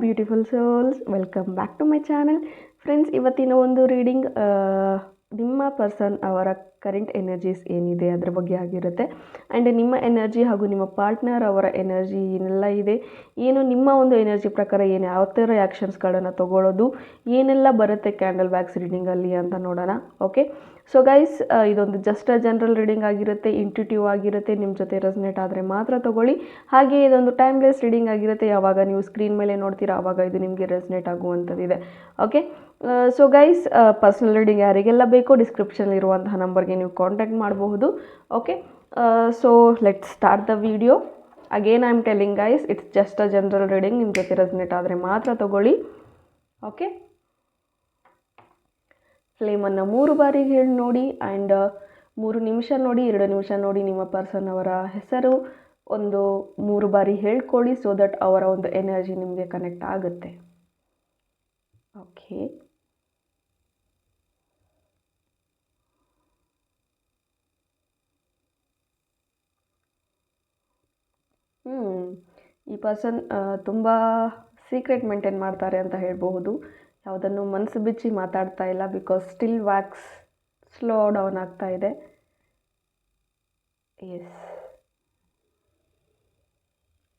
Beautiful souls, welcome back to my channel. Friends, ಇವತ್ತಿನ ಒಂದು reading ನಿಮ್ಮ ಪರ್ಸನ್ ಅವರ ಕರೆಂಟ್ ಎನರ್ಜೀಸ್ ಏನಿದೆ ಅದರ ಬಗ್ಗೆ ಆಗಿರುತ್ತೆ. ಆ್ಯಂಡ್ ನಿಮ್ಮ ಎನರ್ಜಿ ಹಾಗೂ ನಿಮ್ಮ ಪಾರ್ಟ್ನರ್ ಅವರ ಎನರ್ಜಿ ಏನೆಲ್ಲ ಇದೆ, ಏನು ನಿಮ್ಮ ಒಂದು ಎನರ್ಜಿ ಪ್ರಕಾರ ಏನು ಯಾವ ಥರ ಆ್ಯಕ್ಷನ್ಸ್ಗಳನ್ನು ತೊಗೊಳ್ಳೋದು, ಏನೆಲ್ಲ ಬರುತ್ತೆ ಕ್ಯಾಂಡಲ್ ವ್ಯಾಕ್ಸ್ ರೀಡಿಂಗಲ್ಲಿ ಅಂತ ನೋಡೋಣ. ಓಕೆ, ಸೊ ಗೈಸ್, ಇದೊಂದು ಜಸ್ಟ್ ಜನರಲ್ ರೀಡಿಂಗ್ ಆಗಿರುತ್ತೆ, ಇಂಟ್ಯೂಟಿವ್ ಆಗಿರುತ್ತೆ. ನಿಮ್ಮ ಜೊತೆ ರೆಸನೇಟ್ ಆದರೆ ಮಾತ್ರ ತೊಗೊಳ್ಳಿ. ಹಾಗೆ ಇದೊಂದು ಟೈಮ್ಲೆಸ್ ರೀಡಿಂಗ್ ಆಗಿರುತ್ತೆ. ಯಾವಾಗ ನೀವು ಸ್ಕ್ರೀನ್ ಮೇಲೆ ನೋಡ್ತೀರಾ ಆವಾಗ ಇದು ನಿಮಗೆ ರೆಸನೇಟ್ ಆಗುವಂಥದ್ದಿದೆ. Okay, so guys, personal reading ಯಾರಿಗೆಲ್ಲ ಬೇಕೋ ಡಿಸ್ಕ್ರಿಪ್ಷನಲ್ಲಿರುವಂತಹ ನಂಬರ್ಗೆ ನೀವು ಕಾಂಟ್ಯಾಕ್ಟ್ ಮಾಡಬಹುದು. Okay, so let's start the video. Again I am telling guys, it's just a general reading. ನಿಮ್ಮ ಜೊತೆ ರೆಸನೇಟ್ ಆದರೆ ಮಾತ್ರ ತೊಗೊಳ್ಳಿ. ಓಕೆ, ಫ್ಲೇಮನ್ನು 3 ಬಾರಿ ಹೇಳಿ ನೋಡಿ. ಆ್ಯಂಡ್ 3 ನಿಮಿಷ ನೋಡಿ, 2 ನಿಮಿಷ ನೋಡಿ. ನಿಮ್ಮ ಪರ್ಸನ್ ಅವರ ಹೆಸರು ಒಂದು 3 ಬಾರಿ ಹೇಳ್ಕೊಳ್ಳಿ, ಸೊ ದಟ್ ಅವರ ಒಂದು ಎನರ್ಜಿ ನಿಮಗೆ ಕನೆಕ್ಟ್ ಆಗುತ್ತೆ. ಓಕೆ, ಈ ಪರ್ಸನ್ ತುಂಬ ಸೀಕ್ರೆಟ್ ಮೇಂಟೈನ್ ಮಾಡ್ತಾರೆ ಅಂತ ಹೇಳಬಹುದು. ಯಾವುದನ್ನು ಮನಸ್ಸು ಬಿಚ್ಚಿ ಮಾತಾಡ್ತಾ ಇಲ್ಲ, because still wax slow down ಆಗ್ತಾ ಇದೆ. ಎಸ್,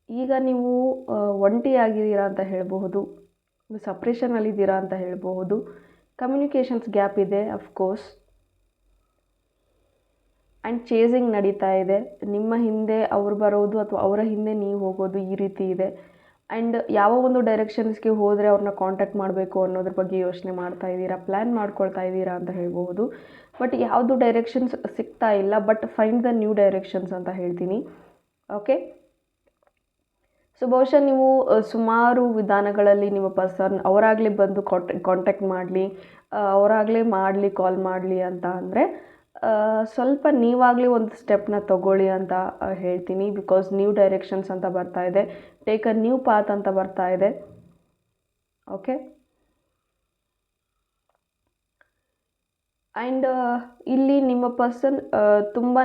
ಈಗ ನೀವು ಒಂಟಿ ಆಗಿದ್ದೀರಾ ಅಂತ ಹೇಳಬಹುದು, ಸಪ್ರೇಷನಲ್ಲಿದ್ದೀರಾ ಅಂತ ಹೇಳಬಹುದು. ಕಮ್ಯುನಿಕೇಷನ್ಸ್ ಗ್ಯಾಪ್ ಇದೆ ಅಫ್ಕೋರ್ಸ್. ಆ್ಯಂಡ್ ಚೇಸಿಂಗ್ ನಡೀತಾ ಇದೆ. ನಿಮ್ಮ ಹಿಂದೆ ಅವ್ರು ಬರೋದು ಅಥವಾ ಅವರ ಹಿಂದೆ ನೀವು ಹೋಗೋದು, ಈ ರೀತಿ ಇದೆ. ಆ್ಯಂಡ್ ಯಾವ ಒಂದು ಡೈರೆಕ್ಷನ್ಸ್ಗೆ ಹೋದರೆ ಅವ್ರನ್ನ ಕಾಂಟ್ಯಾಕ್ಟ್ ಮಾಡಬೇಕು ಅನ್ನೋದ್ರ ಬಗ್ಗೆ ಯೋಚನೆ ಮಾಡ್ತಾ ಇದ್ದೀರಾ, ಪ್ಲ್ಯಾನ್ ಮಾಡ್ಕೊಳ್ತಾ ಇದ್ದೀರಾ ಅಂತ ಹೇಳ್ಬೋದು. ಬಟ್ ಯಾವುದು ಡೈರೆಕ್ಷನ್ಸ್ ಸಿಗ್ತಾ ಇಲ್ಲ. But find the new directions ಅಂತ ಹೇಳ್ತೀನಿ. ಓಕೆ, ಸೊ ಬಹುಶಃ ನೀವು ಸುಮಾರು ವಿಧಾನಗಳಲ್ಲಿ ನಿಮ್ಮ ಪರ್ಸನ್ ಅವರಾಗಲೇ ಬಂದು ಕಾಂಟ್ಯಾಕ್ಟ್ ಮಾಡಲಿ, ಅವರಾಗಲೇ ಮಾಡಲಿ, ಕಾಲ್ ಮಾಡಲಿ ಅಂತ ಅಂದರೆ ಸ್ವಲ್ಪ ನೀವಾಗಲೇ ಒಂದು ಸ್ಟೆಪ್ನ ತಗೊಳ್ಳಿ ಅಂತ ಹೇಳ್ತೀನಿ. ಬಿಕಾಸ್ ನ್ಯೂ ಡೈರೆಕ್ಷನ್ಸ್ ಅಂತ ಬರ್ತಾ ಇದೆ, ಟೇಕ್ ಅ ನ್ಯೂ ಪಾತ್ ಅಂತ ಬರ್ತಾ ಇದೆ. ಓಕೆ, ಆ್ಯಂಡ್ ಇಲ್ಲಿ ನಿಮ್ಮ ಪರ್ಸನ್ ತುಂಬಾ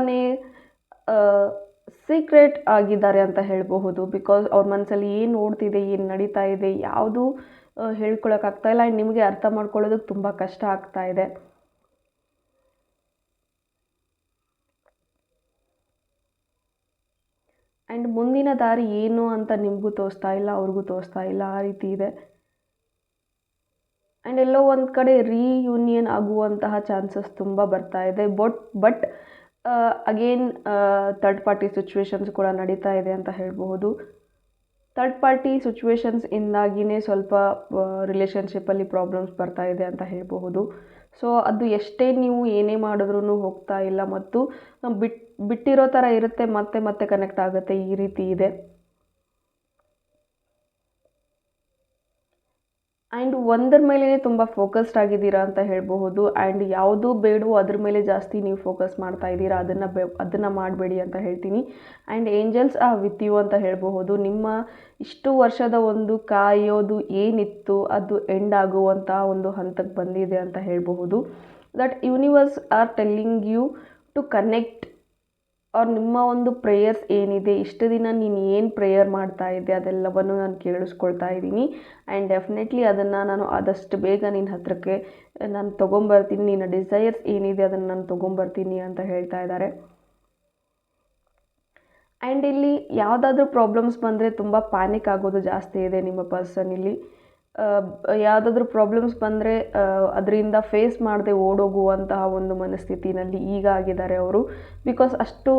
ಸೀಕ್ರೆಟ್ ಆಗಿದ್ದಾರೆ ಅಂತ ಹೇಳಬಹುದು. ಬಿಕಾಸ್ ಅವ್ರ ಮನಸ್ಸಲ್ಲಿ ಏನು ಓಡ್ತಿದೆ, ಏನು ನಡೀತಾ ಇದೆ, ಯಾವುದು ಹೇಳ್ಕೊಳಕ್ಕಾಗ್ತಾ ಇಲ್ಲ. ಆ್ಯಂಡ್ ನಿಮಗೆ ಅರ್ಥ ಮಾಡ್ಕೊಳ್ಳೋದಕ್ಕೆ ತುಂಬ ಕಷ್ಟ ಆಗ್ತಾ ಇದೆ. ಆ್ಯಂಡ್ ಮುಂದಿನ ದಾರಿ ಏನು ಅಂತ ನಿಮಗೂ ತೋರಿಸ್ತಾ ಇಲ್ಲ, ಅವ್ರಿಗೂ ತೋರಿಸ್ತಾ ಇಲ್ಲ, ಆ ರೀತಿ ಇದೆ. ಆ್ಯಂಡ್ ಎಲ್ಲೋ ಒಂದು ಕಡೆ ರೀಯೂನಿಯನ್ ಆಗುವಂತಹ ಚಾನ್ಸಸ್ ತುಂಬ ಬರ್ತಾ ಇದೆ. But again third party situations ಕೂಡ ನಡೀತಾ ಇದೆ ಅಂತ ಹೇಳಬಹುದು. ಥರ್ಡ್ ಪಾರ್ಟಿ ಸಿಚುವೇಶನ್ಸ್ ಇಂದಾಗಿಯೇ ಸ್ವಲ್ಪ ರಿಲೇಷನ್ಶಿಪ್ಪಲ್ಲಿ ಪ್ರಾಬ್ಲಮ್ಸ್ ಬರ್ತಾ ಇದೆ ಅಂತ ಹೇಳಬಹುದು. ಸೊ ಅದು ಎಷ್ಟೇ ನೀವು ಏನೇ ಮಾಡಿದ್ರೂ ಹೋಗ್ತಾ ಇಲ್ಲ, ಮತ್ತು ಬಿಟ್ಟಿರೋ ಥರ ಇರುತ್ತೆ, ಮತ್ತೆ ಕನೆಕ್ಟ್ ಆಗುತ್ತೆ, ಈ ರೀತಿ ಇದೆ. ಆ್ಯಂಡ್ ಒಂದರ ಮೇಲೆ ತುಂಬ ಫೋಕಸ್ಡ್ ಆಗಿದ್ದೀರಾ ಅಂತ ಹೇಳಬಹುದು. ಆ್ಯಂಡ್ ಯಾವುದು ಬೇಡವೋ ಅದ್ರ ಮೇಲೆ ಜಾಸ್ತಿ ನೀವು ಫೋಕಸ್ ಮಾಡ್ತಾ ಇದ್ದೀರಾ, ಅದನ್ನು ಮಾಡಬೇಡಿ ಅಂತ ಹೇಳ್ತೀನಿ. ಆ್ಯಂಡ್ ಏಂಜಲ್ಸ್ ವಿತ್ ಯು ಅಂತ ಹೇಳಬಹುದು. ನಿಮ್ಮ ಇಷ್ಟು ವರ್ಷದ ಒಂದು ಕಾಯೋದು ಏನಿತ್ತು ಅದು ಎಂಡ್ ಆಗುವಂಥ ಒಂದು ಹಂತಕ್ಕೆ ಬಂದಿದೆ ಅಂತ ಹೇಳಬಹುದು. That universe are telling you to connect. ಅವ್ರು ನಿಮ್ಮ ಒಂದು ಪ್ರೇಯರ್ಸ್ ಏನಿದೆ, ಇಷ್ಟು ದಿನ ನೀನು ಏನು ಪ್ರೇಯರ್ ಮಾಡ್ತಾ ಇದ್ದೆ ಅದೆಲ್ಲವನ್ನು ನಾನು ಕೇಳಿಸ್ಕೊಳ್ತಾ ಇದ್ದೀನಿ. ಆ್ಯಂಡ್ ಡೆಫಿನೆಟ್ಲಿ ಅದನ್ನು ನಾನು ಆದಷ್ಟು ಬೇಗ ನಿನ್ನ ಹತ್ರಕ್ಕೆ ನಾನು ತೊಗೊಂಬರ್ತೀನಿ. ನಿನ್ನ ಡಿಸೈರ್ಸ್ ಏನಿದೆ ಅದನ್ನು ನಾನು ತೊಗೊಂಬರ್ತೀನಿ ಅಂತ ಹೇಳ್ತಾ ಇದ್ದಾರೆ. ಆ್ಯಂಡ್ ಇಲ್ಲಿ ಯಾವುದಾದ್ರೂ ಪ್ರಾಬ್ಲಮ್ಸ್ ಬಂದರೆ ತುಂಬ ಪ್ಯಾನಿಕ್ ಆಗೋದು ಜಾಸ್ತಿ ಇದೆ ನಿಮ್ಮ ಪರ್ಸನ್. ಇಲ್ಲಿ ಯಾವುದಾದ್ರೂ ಪ್ರಾಬ್ಲಮ್ಸ್ ಬಂದರೆ ಅದರಿಂದ ಫೇಸ್ ಮಾಡದೆ ಓಡೋಗುವಂತಹ ಒಂದು ಮನಸ್ಥಿತಿನಲ್ಲಿ ಈಗ ಆಗಿದ್ದಾರೆ ಅವರು. ಬಿಕಾಸ್ ಅಷ್ಟು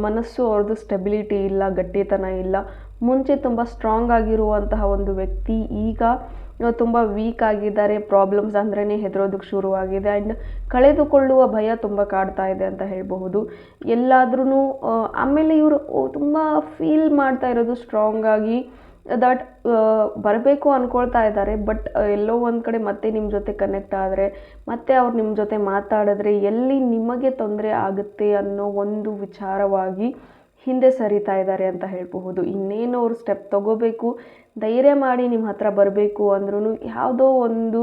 ಮನಸ್ಸು ಅವ್ರದ್ದು ಸ್ಟೆಬಿಲಿಟಿ ಇಲ್ಲ, ಗಟ್ಟಿತನ ಇಲ್ಲ. ಮುಂಚೆ ತುಂಬ ಸ್ಟ್ರಾಂಗ್ ಆಗಿರುವಂತಹ ಒಂದು ವ್ಯಕ್ತಿ ಈಗ ತುಂಬ ವೀಕ್ ಆಗಿದ್ದಾರೆ. ಪ್ರಾಬ್ಲಮ್ಸ್ ಅಂದ್ರೇ ಹೆದರೋದಕ್ಕೆ ಶುರುವಾಗಿದೆ. ಆ್ಯಂಡ್ ಕಳೆದುಕೊಳ್ಳುವ ಭಯ ತುಂಬ ಕಾಡ್ತಾ ಇದೆ ಅಂತ ಹೇಳಬಹುದು. ಎಲ್ಲಾದ್ರೂ ಆಮೇಲೆ ಇವರು ತುಂಬ ಫೀಲ್ ಮಾಡ್ತಾ ಇರೋದು ಸ್ಟ್ರಾಂಗ್ ಆಗಿ ದಟ್ ಬರಬೇಕು ಅಂದ್ಕೊಳ್ತಾ ಇದ್ದಾರೆ. ಬಟ್ ಎಲ್ಲೋ ಒಂದು ಕಡೆ ಮತ್ತೆ ನಿಮ್ಮ ಜೊತೆ ಕನೆಕ್ಟ್ ಆದರೆ, ಮತ್ತೆ ಅವ್ರು ನಿಮ್ಮ ಜೊತೆ ಮಾತಾಡಿದ್ರೆ ಎಲ್ಲಿ ನಿಮಗೆ ತೊಂದರೆ ಆಗುತ್ತೆ ಅನ್ನೋ ಒಂದು ವಿಚಾರವಾಗಿ ಹಿಂದೆ ಸರಿತಾ ಇದ್ದಾರೆ ಅಂತ ಹೇಳಬಹುದು. ಇನ್ನೇನು ಅವರು ಸ್ಟೆಪ್ ತಗೋಬೇಕು, ಧೈರ್ಯ ಮಾಡಿ ನಿಮ್ಮ ಹತ್ರ ಬರಬೇಕು ಅಂದ್ರೂ ಯಾವುದೋ ಒಂದು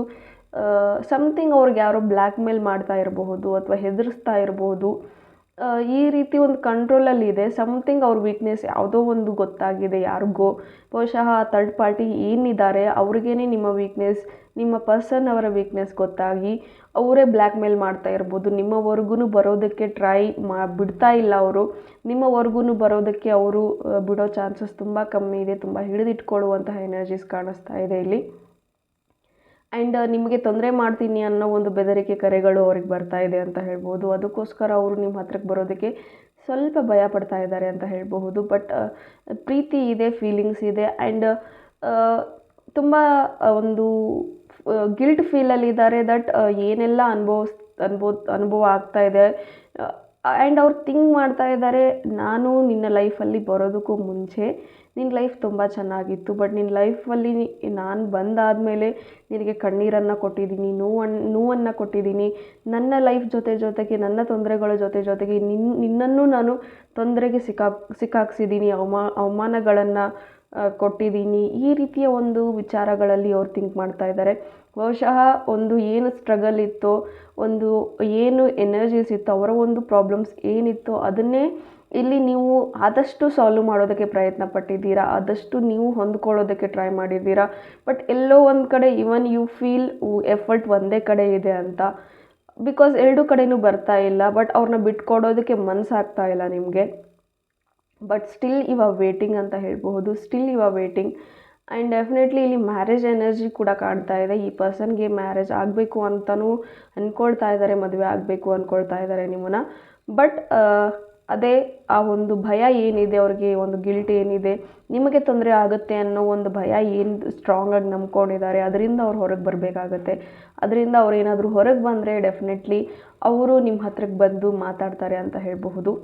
ಸಮಥಿಂಗ್ ಅವ್ರಿಗೆ ಯಾರೋ ಬ್ಲ್ಯಾಕ್ ಮೇಲ್ ಮಾಡ್ತಾ ಇರಬಹುದು ಅಥವಾ ಹೆದರಿಸ್ತಾ ಇರಬಹುದು. ಈ ರೀತಿ ಒಂದು ಕಂಟ್ರೋಲಲ್ಲಿ ಇದೆ. ಸಮಥಿಂಗ್ ಅವ್ರ ವೀಕ್ನೆಸ್ ಯಾವುದೋ ಒಂದು ಗೊತ್ತಾಗಿದೆ ಯಾರಿಗೋ, ಬಹುಶಃ ಥರ್ಡ್ ಪಾರ್ಟಿ ಏನಿದ್ದಾರೆ ಅವ್ರಿಗೇನೆ ನಿಮ್ಮ ವೀಕ್ನೆಸ್, ನಿಮ್ಮ ಪರ್ಸನ್ ಅವರ ವೀಕ್ನೆಸ್ ಗೊತ್ತಾಗಿ ಅವರೇ ಬ್ಲ್ಯಾಕ್ ಮೇಲ್ ಮಾಡ್ತಾ ಇರ್ಬೋದು. ನಿಮ್ಮವರೆಗೂ ಬರೋದಕ್ಕೆ ಬಿಡ್ತಾ ಇಲ್ಲ ಅವರು. ನಿಮ್ಮವರೆಗೂ ಬರೋದಕ್ಕೆ ಅವರು ಬಿಡೋ ಚಾನ್ಸಸ್ ತುಂಬ ಕಮ್ಮಿ ಇದೆ. ತುಂಬ ಹಿಡಿದಿಟ್ಕೊಳ್ಳುವಂತಹ ಎನರ್ಜೀಸ್ ಕಾಣಿಸ್ತಾ ಇದೆ ಇಲ್ಲಿ. ಆ್ಯಂಡ್ ನಿಮಗೆ ತೊಂದರೆ ಮಾಡ್ತೀನಿ ಅನ್ನೋ ಒಂದು ಬೆದರಿಕೆ ಕರೆಗಳು ಅವ್ರಿಗೆ ಬರ್ತಾ ಇದೆ ಅಂತ ಹೇಳ್ಬೋದು. ಅದಕ್ಕೋಸ್ಕರ ಅವರು ನಿಮ್ಮ ಹತ್ರಕ್ಕೆ ಬರೋದಕ್ಕೆ ಸ್ವಲ್ಪ ಭಯ ಪಡ್ತಾ ಇದ್ದಾರೆ ಅಂತ ಹೇಳಬಹುದು. ಬಟ್ ಪ್ರೀತಿ ಇದೆ, ಫೀಲಿಂಗ್ಸ್ ಇದೆ, ಆ್ಯಂಡ್ ತುಂಬ ಒಂದು ಗಿಲ್ಟ್ ಫೀಲಲ್ಲಿದ್ದಾರೆ ದಟ್ ಏನೆಲ್ಲ ಅನುಭವ ಆಗ್ತಾ ಇದೆ. ಆ್ಯಂಡ್ ಅವ್ರು ಥಿಂಕ್ ಮಾಡ್ತಾ ಇದ್ದಾರೆ, ನಾನು ನಿನ್ನ ಲೈಫಲ್ಲಿ ಬರೋದಕ್ಕೂ ಮುಂಚೆ ನಿನ್ನ ಲೈಫ್ ತುಂಬ ಚೆನ್ನಾಗಿತ್ತು, ಬಟ್ ನಿನ್ನ ಲೈಫಲ್ಲಿ ನಾನು ಬಂದಾದಮೇಲೆ ನಿನಗೆ ಕಣ್ಣೀರನ್ನು ಕೊಟ್ಟಿದ್ದೀನಿ, ನೋವನ್ನು ಕೊಟ್ಟಿದ್ದೀನಿ. ನನ್ನ ಲೈಫ್ ಜೊತೆಗೆ ನನ್ನ ತೊಂದರೆಗಳ ಜೊತೆಗೆ ನಿನ್ನನ್ನು ನಾನು ತೊಂದರೆಗೆ ಸಿಕ್ಕಾಕ್ಸಿದ್ದೀನಿ, ಅವಮಾನಗಳನ್ನು ಕೊಟ್ಟಿದ್ದೀನಿ. ಈ ರೀತಿಯ ಒಂದು ವಿಚಾರಗಳಲ್ಲಿ ಅವ್ರು ಥಿಂಕ್ ಮಾಡ್ತಾ ಇದ್ದಾರೆ. ಬಹುಶಃ ಒಂದು ಏನು ಸ್ಟ್ರಗಲ್ ಇತ್ತೋ, ಒಂದು ಏನು ಎನರ್ಜೀಸ್ ಇತ್ತು, ಅವರ ಒಂದು ಪ್ರಾಬ್ಲಮ್ಸ್ ಏನಿತ್ತೋ ಅದನ್ನೇ ಇಲ್ಲಿ ನೀವು ಆದಷ್ಟು ಸಾಲ್ವ್ ಮಾಡೋದಕ್ಕೆ ಪ್ರಯತ್ನ ಪಟ್ಟಿದ್ದೀರಾ, ಆದಷ್ಟು ನೀವು ಹೊಂದ್ಕೊಳ್ಳೋದಕ್ಕೆ ಟ್ರೈ ಮಾಡಿದ್ದೀರಾ. ಬಟ್ ಎಲ್ಲೋ ಒಂದು ಕಡೆ ಇವನ್ ಯು ಫೀಲ್ ಎಫರ್ಟ್ ಒಂದೇ ಕಡೆ ಇದೆ ಅಂತ, ಬಿಕಾಸ್ ಎರಡೂ ಕಡೆಯೂ ಬರ್ತಾ ಇಲ್ಲ. ಬಟ್ ಅವ್ರನ್ನ ಬಿಟ್ಕೊಡೋದಕ್ಕೆ ಮನಸ್ಸಾಗ್ತಾ ಇಲ್ಲ ನಿಮಗೆ. ಬಟ್ ಸ್ಟಿಲ್ ವೇಟಿಂಗ್ ಅಂತ ಹೇಳಬಹುದು. Still waiting. ಆ್ಯಂಡ್ ಡೆಫಿನೆಟ್ಲಿ ಇಲ್ಲಿ ಮ್ಯಾರೇಜ್ ಎನರ್ಜಿ ಕೂಡ ಕಾಣ್ತಾ ಇದೆ. ಈ ಪರ್ಸನ್ಗೆ ಮ್ಯಾರೇಜ್ ಆಗಬೇಕು ಅಂತಲೂ ಅಂದ್ಕೊಳ್ತಾ ಇದ್ದಾರೆ, ಮದುವೆ ಆಗಬೇಕು ಅಂದ್ಕೊಳ್ತಾ ಇದ್ದಾರೆ ನಿಮ್ಮನ್ನು. ಬಟ್ ಅದೇ ಆ ಒಂದು ಭಯ ಏನಿದೆ ಅವ್ರಿಗೆ, ಒಂದು ಗಿಲ್ಟ್ ಏನಿದೆ, ನಿಮಗೆ ತೊಂದರೆ ಆಗುತ್ತೆ ಅನ್ನೋ ಒಂದು ಭಯ ಏನು ಸ್ಟ್ರಾಂಗಾಗಿ ನಂಬ್ಕೊಂಡಿದ್ದಾರೆ, ಅದರಿಂದ ಅವ್ರು ಹೊರಗೆ ಬರಬೇಕಾಗತ್ತೆ. ಅದರಿಂದ ಅವ್ರು ಏನಾದರೂ ಹೊರಗೆ ಬಂದರೆ ಡೆಫಿನೆಟ್ಲಿ ಅವರು ನಿಮ್ಮ ಹತ್ರಕ್ಕೆ ಬಂದು ಮಾತಾಡ್ತಾರೆ ಅಂತ ಹೇಳಬಹುದು.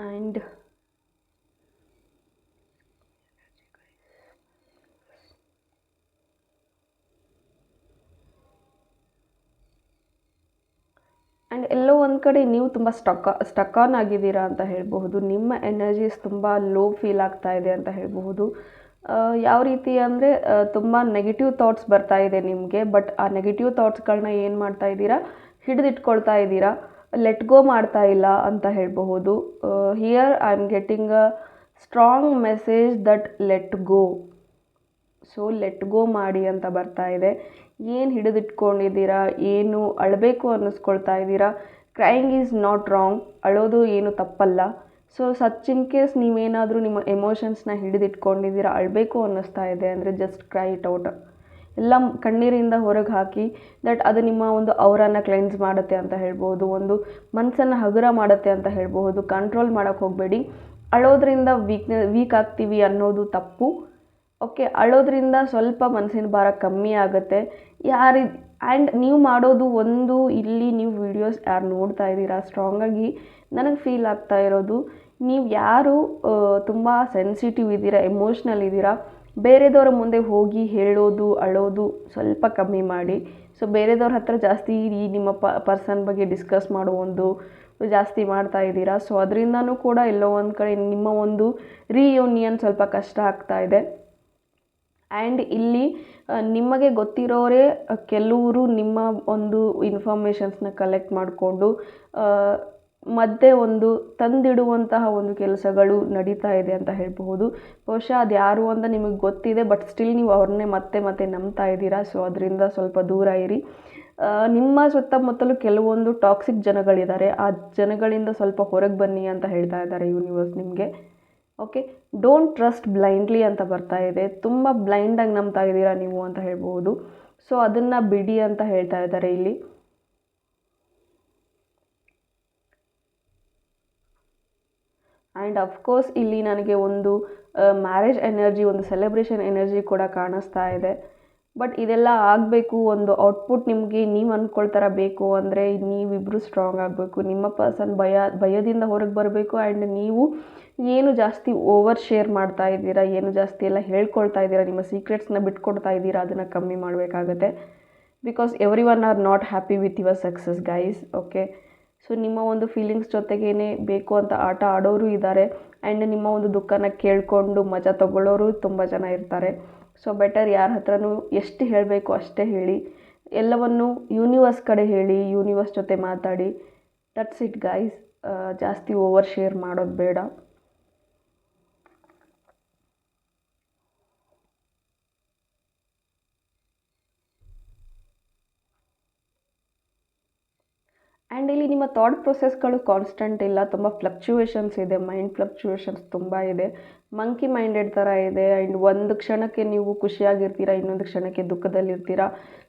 ಆ್ಯಂಡ್ ಎಲ್ಲೋ ಒಂದು ಕಡೆ ನೀವು ತುಂಬ ಸ್ಟಕ್ ಆನ್ ಆಗಿದ್ದೀರಾ ಅಂತ ಹೇಳಬಹುದು. ನಿಮ್ಮ ಎನರ್ಜೀಸ್ ತುಂಬ ಲೋ ಫೀಲ್ ಆಗ್ತಾ ಇದೆ ಅಂತ ಹೇಳಬಹುದು. ಯಾವ ರೀತಿ ಅಂದರೆ ತುಂಬ ನೆಗೆಟಿವ್ ಥಾಟ್ಸ್ ಬರ್ತಾ ಇದೆ ನಿಮಗೆ. ಬಟ್ ಆ ನೆಗೆಟಿವ್ ಥಾಟ್ಸ್ಗಳನ್ನ ಏನು ಮಾಡ್ತಾ ಇದ್ದೀರಾ, ಹಿಡಿದಿಟ್ಕೊಳ್ತಾ ಇದ್ದೀರಾ, ಲೆಟ್ ಗೋ ಮಾಡ್ತಾ ಇಲ್ಲ ಅಂತ ಹೇಳಬಹುದು. Here I am getting a strong message that let go. So let go ಮಾಡಿ ಅಂತ ಬರ್ತಾ ಇದೆ. ಏನು ಹಿಡಿದಿಟ್ಕೊಂಡಿದ್ದೀರಾ, ಏನು ಅಳಬೇಕು ಅನ್ನಿಸ್ಕೊಳ್ತಾ ಇದ್ದೀರಾ, ಕ್ರೈಯಿಂಗ್ ಈಸ್ ನಾಟ್ ರಾಂಗ್, ಅಳೋದು ಏನು ತಪ್ಪಲ್ಲ. ಸೊ ಸಚ್ ಇನ್ ಕೇಸ್ ನೀವೇನಾದರೂ ನಿಮ್ಮ ಎಮೋಷನ್ಸ್ನ ಹಿಡಿದಿಟ್ಕೊಂಡಿದ್ದೀರಾ, ಅಳಬೇಕು ಅನ್ನಿಸ್ತಾ ಇದೆ ಅಂದರೆ ಜಸ್ಟ್ ಕ್ರೈ ಇಟ್ ಔಟ್. ಎಲ್ಲ ಕಣ್ಣೀರಿಂದ ಹೊರಗೆ ಹಾಕಿ. ದಟ್ ಅದು ನಿಮ್ಮ ಒಂದು ಅವರನ್ನು ಕ್ಲೆನ್ಸ್ ಮಾಡುತ್ತೆ ಅಂತ ಹೇಳ್ಬೋದು, ಒಂದು ಮನಸ್ಸನ್ನು ಹಗುರ ಮಾಡುತ್ತೆ ಅಂತ ಹೇಳ್ಬೋದು. ಕಂಟ್ರೋಲ್ ಮಾಡೋಕ್ಕೆ ಹೋಗಬೇಡಿ. ಅಳೋದ್ರಿಂದ ವೀಕ್ ಆಗ್ತೀವಿ ಅನ್ನೋದು ತಪ್ಪು. ಓಕೆ, ಅಳೋದ್ರಿಂದ ಸ್ವಲ್ಪ ಮನಸ್ಸಿನ ಭಾರ ಕಮ್ಮಿ ಆಗುತ್ತೆ. ಆ್ಯಂಡ್ ನೀವು ಮಾಡೋದು ಒಂದು, ಇಲ್ಲಿ ನೀವು ವೀಡಿಯೋಸ್ ಯಾರು ನೋಡ್ತಾ ಇದ್ದೀರಾ, ಸ್ಟ್ರಾಂಗಾಗಿ ನನಗೆ ಫೀಲ್ ಆಗ್ತಾ ಇರೋದು, ನೀವು ಯಾರು ತುಂಬ ಸೆನ್ಸಿಟಿವ್ ಇದ್ದೀರಾ, ಎಮೋಷ್ನಲ್ ಇದ್ದೀರಾ, ಬೇರೆದವ್ರ ಮುಂದೆ ಹೋಗಿ ಹೇಳೋದು, ಅಳೋದು ಸ್ವಲ್ಪ ಕಮ್ಮಿ ಮಾಡಿ. ಸೊ ಬೇರೆದವ್ರ ಹತ್ರ ಜಾಸ್ತಿ ನಿಮ್ಮ ಪರ್ಸನ್ ಬಗ್ಗೆ ಡಿಸ್ಕಸ್ ಮಾಡೋ ಒಂದು ಜಾಸ್ತಿ ಮಾಡ್ತಾ ಇದ್ದೀರಾ. ಸೊ ಅದರಿಂದನೂ ಕೂಡ ಎಲ್ಲೋ ಒಂದು ಕಡೆ ನಿಮ್ಮ ಒಂದು ರಿಯೂನಿಯನ್ ಸ್ವಲ್ಪ ಕಷ್ಟ ಆಗ್ತಾ ಇದೆ. ಆ್ಯಂಡ್ ಇಲ್ಲಿ ನಿಮಗೆ ಗೊತ್ತಿರೋರೇ ಕೆಲವರು ನಿಮ್ಮ ಒಂದು ಇನ್ಫಾರ್ಮೇಷನ್ಸ್ನ ಕಲೆಕ್ಟ್ ಮಾಡಿಕೊಂಡು ಮಧ್ಯೆ ಒಂದು ತಂದಿಡುವಂತಹ ಒಂದು ಕೆಲಸಗಳು ನಡೀತಾ ಇದೆ ಅಂತ ಹೇಳಬಹುದು. ಬಹುಶಃ ಅದು ಯಾರು ಅಂತ ನಿಮಗೆ ಗೊತ್ತಿದೆ, ಬಟ್ ಸ್ಟಿಲ್ ನೀವು ಅವ್ರನ್ನೇ ಮತ್ತೆ ನಂಬ್ತಾ ಇದ್ದೀರಾ. ಸೊ ಅದರಿಂದ ಸ್ವಲ್ಪ ದೂರ ಇರಿ. ನಿಮ್ಮ ಸುತ್ತಮುತ್ತಲು ಕೆಲವೊಂದು ಟಾಕ್ಸಿಕ್ ಜನಗಳಿದ್ದಾರೆ, ಆ ಜನಗಳಿಂದ ಸ್ವಲ್ಪ ಹೊರಗೆ ಬನ್ನಿ ಅಂತ ಹೇಳ್ತಾ ಇದ್ದಾರೆ ಯೂನಿವರ್ಸ್ ನಿಮಗೆ. ಓಕೆ, ಡೋಂಟ್ ಟ್ರಸ್ಟ್ ಬ್ಲೈಂಡ್ಲಿ ಅಂತ ಬರ್ತಾ ಇದೆ. ತುಂಬ ಬ್ಲೈಂಡಾಗಿ ನಂಬ್ತಾ ಇದ್ದೀರಾ ನೀವು ಅಂತ ಹೇಳ್ಬೋದು. ಸೊ ಅದನ್ನು ಬಿಡಿ ಅಂತ ಹೇಳ್ತಾ ಇದ್ದಾರೆ ಇಲ್ಲಿ. ಆ್ಯಂಡ್ ಅಫ್ಕೋರ್ಸ್ ಇಲ್ಲಿ ನನಗೆ ಒಂದು ಮ್ಯಾರೇಜ್ ಎನರ್ಜಿ, ಒಂದು ಸೆಲೆಬ್ರೇಷನ್ ಎನರ್ಜಿ ಕೂಡ ಕಾಣಿಸ್ತಾ ಇದೆ. ಬಟ್ ಇದೆಲ್ಲ ಆಗಬೇಕು, ಒಂದು ಔಟ್ಪುಟ್ ನಿಮಗೆ ನೀವು ಅಂದ್ಕೊಳ್ತಾರ ಬೇಕು ಅಂದರೆ ನೀವಿಬ್ಬರು ಸ್ಟ್ರಾಂಗ್ ಆಗಬೇಕು. ನಿಮ್ಮ ಪರ್ಸನ್ ಭಯದಿಂದ ಹೊರಗೆ ಬರಬೇಕು. ಆ್ಯಂಡ್ ನೀವು ಏನು ಜಾಸ್ತಿ ಓವರ್ ಶೇರ್ ಮಾಡ್ತಾ ಇದ್ದೀರಾ, ಏನು ಜಾಸ್ತಿ ಎಲ್ಲ ಹೇಳ್ಕೊಳ್ತಾ ಇದ್ದೀರಾ, ನಿಮ್ಮ ಸೀಕ್ರೆಟ್ಸ್ನ ಬಿಟ್ಕೊಡ್ತಾ ಇದ್ದೀರಾ, ಅದನ್ನು ಕಮ್ಮಿ ಮಾಡಬೇಕಾಗತ್ತೆ. Because every one are not happy with your success guys. Okay, so ನಿಮ್ಮ ಒಂದು ಫೀಲಿಂಗ್ಸ್ ಜೊತೆಗೇ ಬೇಕು ಅಂತ ಆಟ ಆಡೋರು ಇದ್ದಾರೆ, ಆ್ಯಂಡ್ ನಿಮ್ಮ ಒಂದು ದುಃಖನ ಕೇಳಿಕೊಂಡು ಮಜಾ ತಗೊಳ್ಳೋರು ತುಂಬ ಜನ ಇರ್ತಾರೆ. ಸೊ ಬೆಟರ್ ಯಾರ ಹತ್ರನೂ ಎಷ್ಟು ಹೇಳಬೇಕು ಅಷ್ಟೇ ಹೇಳಿ, ಎಲ್ಲವನ್ನು ಯೂನಿವರ್ಸ್ ಕಡೆ ಹೇಳಿ, ಯೂನಿವರ್ಸ್ ಜೊತೆ ಮಾತಾಡಿ. That's it guys. ಜಾಸ್ತಿ ಓವರ್ ಶೇರ್ ಮಾಡೋದು ಬೇಡ. ಆ್ಯಂಡ್ ಇಲ್ಲಿ ನಿಮ್ಮ ಥಾಟ್ ಪ್ರೊಸೆಸ್ಗಳು ಕಾನ್ಸ್ಟೆಂಟ್ ಇಲ್ಲ, ತುಂಬ ಫ್ಲಕ್ಚುಯೇಷನ್ಸ್ ಇದೆ, ಮೈಂಡ್ ಫ್ಲಕ್ಚುಯೇಷನ್ಸ್ ತುಂಬ ಇದೆ, ಮಂಕಿ ಮೈಂಡೆಡ್ ಥರ ಇದೆ. ಆ್ಯಂಡ್ ಒಂದು ಕ್ಷಣಕ್ಕೆ ನೀವು ಖುಷಿಯಾಗಿರ್ತೀರ, ಇನ್ನೊಂದು ಕ್ಷಣಕ್ಕೆ ದುಃಖದಲ್ಲಿರ್ತೀರ.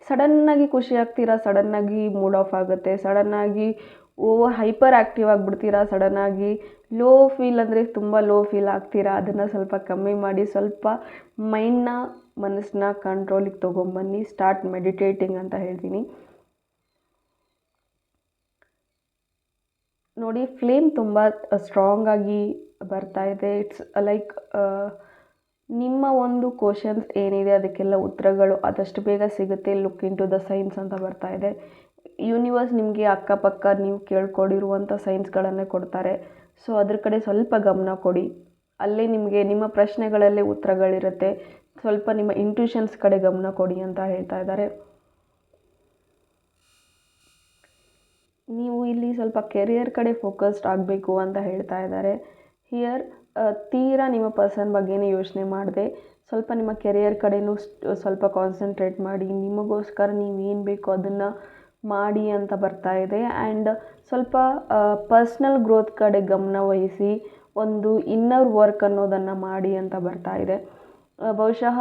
ಸಡನ್ನಾಗಿ ಖುಷಿ ಆಗ್ತೀರಾ, ಸಡನ್ನಾಗಿ ಮೂಡ್ ಆಫ್ ಆಗುತ್ತೆ, ಸಡನ್ನಾಗಿ ಓವರ್ ಹೈಪರ್ ಆ್ಯಕ್ಟಿವ್ ಆಗಿಬಿಡ್ತೀರಾ, ಸಡನ್ನಾಗಿ ಲೋ ಫೀಲ್ ಅಂದರೆ ತುಂಬ ಲೋ ಫೀಲ್ ಆಗ್ತೀರಾ. ಅದನ್ನು ಸ್ವಲ್ಪ ಕಮ್ಮಿ ಮಾಡಿ, ಸ್ವಲ್ಪ ಮೈಂಡ್ನ ಮನಸ್ಸನ್ನ ಕಂಟ್ರೋಲಿಗೆ ತೊಗೊಂಬನ್ನಿ. ಸ್ಟಾರ್ಟ್ ಮೆಡಿಟೇಟಿಂಗ್ ಅಂತ ಹೇಳ್ತೀನಿ. ನೋಡಿ, ಫ್ಲೇಮ್ ತುಂಬ ಸ್ಟ್ರಾಂಗಾಗಿ ಬರ್ತಾ ಇದೆ. ಇಟ್ಸ್ ಲೈಕ್ ನಿಮ್ಮ ಒಂದು ಕ್ವಶನ್ಸ್ ಏನಿದೆ ಅದಕ್ಕೆಲ್ಲ ಉತ್ತರಗಳು ಆದಷ್ಟು ಬೇಗ ಸಿಗುತ್ತೆ. Look into the signs ಅಂತ ಬರ್ತಾ ಇದೆ. ಯೂನಿವರ್ಸ್ ನಿಮಗೆ ಅಕ್ಕಪಕ್ಕ ನೀವು ಕೇಳ್ಕೊಂಡಿರುವಂಥ ಸೈನ್ಸ್ಗಳನ್ನೇ ಕೊಡ್ತಾರೆ. ಸೊ ಅದ್ರ ಕಡೆ ಸ್ವಲ್ಪ ಗಮನ ಕೊಡಿ. ಅಲ್ಲೇ ನಿಮಗೆ ನಿಮ್ಮ ಪ್ರಶ್ನೆಗಳಲ್ಲೇ ಉತ್ತರಗಳಿರುತ್ತೆ. ಸ್ವಲ್ಪ ನಿಮ್ಮ ಇಂಟ್ಯೂಷನ್ಸ್ ಕಡೆ ಗಮನ ಕೊಡಿ ಅಂತ ಹೇಳ್ತಾ ಇದ್ದಾರೆ. ನೀವು ಇಲ್ಲಿ ಸ್ವಲ್ಪ ಕೆರಿಯರ್ ಕಡೆ ಫೋಕಸ್ಡ್ ಆಗಬೇಕು ಅಂತ ಹೇಳ್ತಾ ಇದ್ದಾರೆ. ಹಿಯರ್ ತೀರಾ ನಿಮ್ಮ ಪರ್ಸನ್ ಬಗ್ಗೆನೇ ಯೋಚನೆ ಮಾಡದೆ ಸ್ವಲ್ಪ ನಿಮ್ಮ ಕೆರಿಯರ್ ಕಡೆನೂ ಸ್ವಲ್ಪ ಕಾನ್ಸಂಟ್ರೇಟ್ ಮಾಡಿ. ನಿಮಗೋಸ್ಕರ ನೀವು ಏನು ಬೇಕೋ ಅದನ್ನು ಮಾಡಿ ಅಂತ ಬರ್ತಾ ಇದೆ. ಆ್ಯಂಡ್ ಸ್ವಲ್ಪ ಪರ್ಸ್ನಲ್ ಗ್ರೋತ್ ಕಡೆ ಗಮನ ವಹಿಸಿ ಒಂದು ಇನ್ನರ್ ವರ್ಕ್ ಅನ್ನೋದನ್ನು ಮಾಡಿ ಅಂತ ಬರ್ತಾ ಇದೆ. ಬಹುಶಃ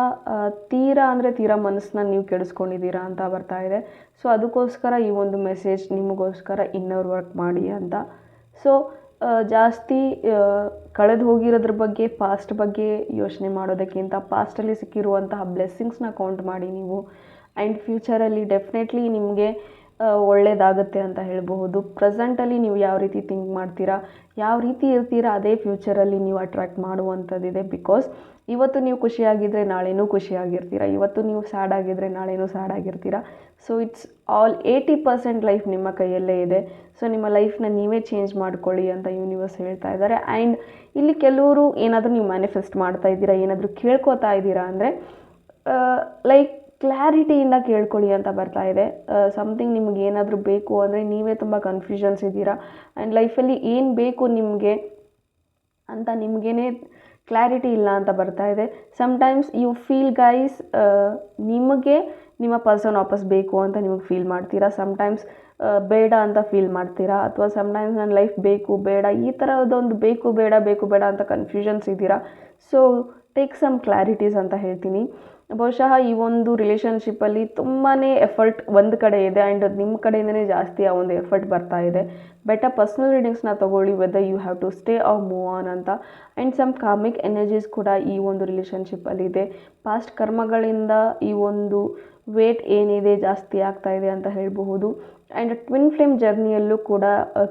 ತೀರಾ ಅಂದರೆ ತೀರಾ ಮನಸ್ಸನ್ನ ನೀವು ಕೆಡಿಸ್ಕೊಂಡಿದ್ದೀರಾ ಅಂತ ಬರ್ತಾ ಇದೆ. ಸೊ ಅದಕ್ಕೋಸ್ಕರ ಈ ಒಂದು ಮೆಸೇಜ್ ನಿಮಗೋಸ್ಕರ ಇನ್ನರ್ ವರ್ಕ್ ಮಾಡಿ ಅಂತ. ಸೊ ಜಾಸ್ತಿ ಕಳೆದು ಹೋಗಿರೋದ್ರ ಬಗ್ಗೆ, ಪಾಸ್ಟ್ ಬಗ್ಗೆ ಯೋಚನೆ ಮಾಡೋದಕ್ಕಿಂತ ಪಾಸ್ಟಲ್ಲಿ ಸಿಕ್ಕಿರುವಂತಹ ಬ್ಲೆಸ್ಸಿಂಗ್ಸ್ನ ಕೌಂಟ್ ಮಾಡಿ ನೀವು. ಆ್ಯಂಡ್ ಫ್ಯೂಚರಲ್ಲಿ ಡೆಫಿನೆಟ್ಲಿ ನಿಮಗೆ ಒಳ್ಳೆಯದಾಗುತ್ತೆ ಅಂತ ಹೇಳಬಹುದು. ಪ್ರೆಸೆಂಟಲ್ಲಿ ನೀವು ಯಾವ ರೀತಿ ಥಿಂಕ್ ಮಾಡ್ತೀರಾ, ಯಾವ ರೀತಿ ಇರ್ತೀರಾ, ಅದೇ ಫ್ಯೂಚರಲ್ಲಿ ನೀವು ಅಟ್ರ್ಯಾಕ್ಟ್ ಮಾಡುವಂಥದ್ದಿದೆ. ಬಿಕಾಸ್ ಇವತ್ತು ನೀವು ಖುಷಿಯಾಗಿದ್ದರೆ ನಾಳೆನೂ ಖುಷಿಯಾಗಿರ್ತೀರ, ಇವತ್ತು ನೀವು ಸ್ಯಾಡ್ ಆಗಿದ್ದರೆ ನಾಳೆನೂ ಸ್ಯಾಡ್ ಆಗಿರ್ತೀರ. ಸೊ ಇಟ್ಸ್ ಆಲ್ 80% ಲೈಫ್ ನಿಮ್ಮ ಕೈಯಲ್ಲೇ ಇದೆ. ಸೊ ನಿಮ್ಮ ಲೈಫ್ನ ನೀವೇ ಚೇಂಜ್ ಮಾಡ್ಕೊಳ್ಳಿ ಅಂತ ಯೂನಿವರ್ಸ್ ಹೇಳ್ತಾ ಇದ್ದಾರೆ. ಆ್ಯಂಡ್ ಇಲ್ಲಿ ಕೆಲವರು ಏನಾದರೂ ನೀವು ಮ್ಯಾನಿಫೆಸ್ಟ್ ಮಾಡ್ತಾ ಇದ್ದೀರಾ, ಏನಾದರೂ ಕೇಳ್ಕೊತಾ ಇದ್ದೀರಾ ಅಂದರೆ ಲೈಕ್ ಕ್ಲಾರಿಟಿಯಿಂದ ಕೇಳ್ಕೊಳ್ಳಿ ಅಂತ ಬರ್ತಾ ಇದೆ. ಸಮಥಿಂಗ್ ನಿಮ್ಗೆ ಏನಾದರೂ ಬೇಕು ಅಂದರೆ ನೀವೇ ತುಂಬ ಕನ್ಫ್ಯೂಷನ್ಸ್ ಇದ್ದೀರಾ. ಆ್ಯಂಡ್ ಲೈಫಲ್ಲಿ ಏನು ಬೇಕು ನಿಮಗೆ ಅಂತ ನಿಮಗೇ ಕ್ಲಾರಿಟಿ ಇಲ್ಲ ಅಂತ ಬರ್ತಾ ಇದೆ. ಸಮ್ಟೈಮ್ಸ್ ಯು ಫೀಲ್ ಗೈಸ್ ನಿಮಗೆ ನಿಮ್ಮ ಪರ್ಸನ್ ವಾಪಸ್ ಬೇಕು ಅಂತ ನಿಮಗೆ ಫೀಲ್ ಮಾಡ್ತೀರಾ. ಸಮ್ಟೈಮ್ಸ್ ಬೇಡ ಅಂತ ಫೀಲ್ ಮಾಡ್ತೀರಾ. ಅಥವಾ ಸಮ್ಟೈಮ್ಸ್ ನನ್ನ ಲೈಫ್ ಬೇಕು ಬೇಡ, ಈ ಥರದೊಂದು ಬೇಕು ಬೇಡ ಅಂತ ಕನ್ಫ್ಯೂಷನ್ಸ್ ಇದ್ದೀರಾ. ಸೊ ಟೇಕ್ ಸಮ್ ಕ್ಲಾರಿಟೀಸ್ ಅಂತ ಹೇಳ್ತೀನಿ. ಬಹುಶಃ ಈ ಒಂದು ರಿಲೇಷನ್ಶಿಪ್ಪಲ್ಲಿ ತುಂಬಾ ಎಫರ್ಟ್ ಒಂದು ಕಡೆ ಇದೆ. ಆ್ಯಂಡ್ ನಿಮ್ಮ ಕಡೆಯಿಂದನೇ ಜಾಸ್ತಿ ಆ ಒಂದು ಎಫರ್ಟ್ ಬರ್ತಾ ಇದೆ. ಬೆಟರ್ ಪರ್ಸ್ನಲ್ ರೀಡಿಂಗ್ಸ್ನ ತೊಗೊಳ್ಳಿ, whether you have to stay or move on ಅಂತ. ಆ್ಯಂಡ್ ಸಮ್ ಕಾರ್ಮಿಕ್ ಎನರ್ಜೀಸ್ ಕೂಡ ಈ ಒಂದು ರಿಲೇಷನ್ಶಿಪ್ಪಲ್ಲಿದೆ. ಪಾಸ್ಟ್ ಕರ್ಮಗಳಿಂದ ಈ ಒಂದು ವೇಟ್ ಏನಿದೆ ಜಾಸ್ತಿ ಆಗ್ತಾ ಇದೆ ಅಂತ ಹೇಳಬಹುದು. ಆ್ಯಂಡ್ ಟ್ವಿನ್ ಫ್ಲೇಮ್ ಜರ್ನಿಯಲ್ಲೂ ಕೂಡ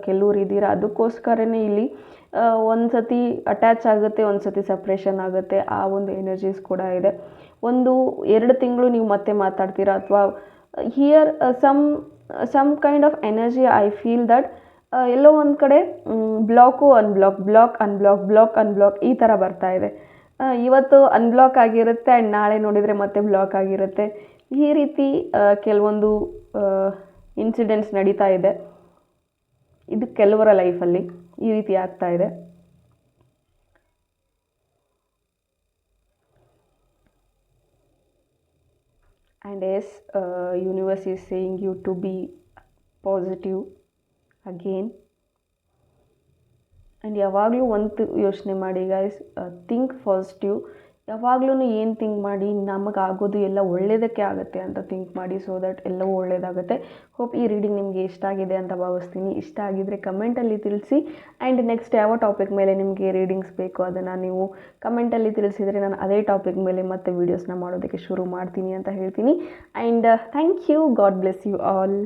ಕೆಲವ್ರು ಇದ್ದೀರಾ. ಅದಕ್ಕೋಸ್ಕರನೇ ಇಲ್ಲಿ ಒಂದು ಸತಿ ಅಟ್ಯಾಚ್ ಆಗುತ್ತೆ, ಒಂದು ಸತಿ ಸಪ್ರೇಷನ್ ಆಗುತ್ತೆ. ಆ ಒಂದು ಎನರ್ಜೀಸ್ ಕೂಡ ಇದೆ. 1-2 ತಿಂಗಳು ನೀವು ಮತ್ತೆ ಮಾತಾಡ್ತೀರಾ. ಅಥವಾ here some kind of energy I feel that ಎಲ್ಲೋ ಒಂದು ಕಡೆ ಬ್ಲಾಕು ಅನ್ಬ್ಲಾಕ್ ಈ ಥರ ಬರ್ತಾ ಇದೆ. ಇವತ್ತು ಅನ್ಬ್ಲಾಕ್ ಆಗಿರುತ್ತೆ ಆ್ಯಂಡ್ ನಾಳೆ ನೋಡಿದರೆ ಮತ್ತೆ ಬ್ಲಾಕ್ ಆಗಿರುತ್ತೆ. ಈ ರೀತಿ ಕೆಲವೊಂದು ಇನ್ಸಿಡೆಂಟ್ಸ್ ನಡೀತಾ ಇದೆ. ಇದು ಕೆಲವರ ಲೈಫಲ್ಲಿ ಈ ರೀತಿ ಆಗ್ತಾ ಇದೆ. And yes, universe is saying you to be positive again. And ಯಾವಾಗಲೂ ಒಂದು ಯೋಚನೆ ಮಾಡಿ ಗೈಸ್, ಥಿಂಕ್ ಪಾಸಿಟಿವ್. ಯಾವಾಗಲೂ ಏನು ಥಿಂಕ್ ಮಾಡಿ, ನಮಗಾಗೋದು ಎಲ್ಲ ಒಳ್ಳೆಯದಕ್ಕೆ ಆಗುತ್ತೆ ಅಂತ ಥಿಂಕ್ ಮಾಡಿ. ಸೊ ದಟ್ ಎಲ್ಲವೂ ಒಳ್ಳೆಯದಾಗುತ್ತೆ. ಹೋಪ್ ಈ ರೀಡಿಂಗ್ ನಿಮಗೆ ಇಷ್ಟ ಆಗಿದೆ ಅಂತ ಭಾವಿಸ್ತೀನಿ. ಇಷ್ಟ ಆಗಿದ್ದರೆ ಕಮೆಂಟಲ್ಲಿ ತಿಳಿಸಿ. ಆ್ಯಂಡ್ ನೆಕ್ಸ್ಟ್ ಯಾವ ಟಾಪಿಕ್ ಮೇಲೆ ನಿಮಗೆ ರೀಡಿಂಗ್ಸ್ ಬೇಕು ಅದನ್ನು ನೀವು ಕಮೆಂಟಲ್ಲಿ ತಿಳಿಸಿದರೆ ನಾನು ಅದೇ ಟಾಪಿಕ್ ಮೇಲೆ ಮತ್ತೆ ವೀಡಿಯೋಸ್ನ ಮಾಡೋದಕ್ಕೆ ಶುರು ಮಾಡ್ತೀನಿ ಅಂತ ಹೇಳ್ತೀನಿ. And thank you. God bless you all.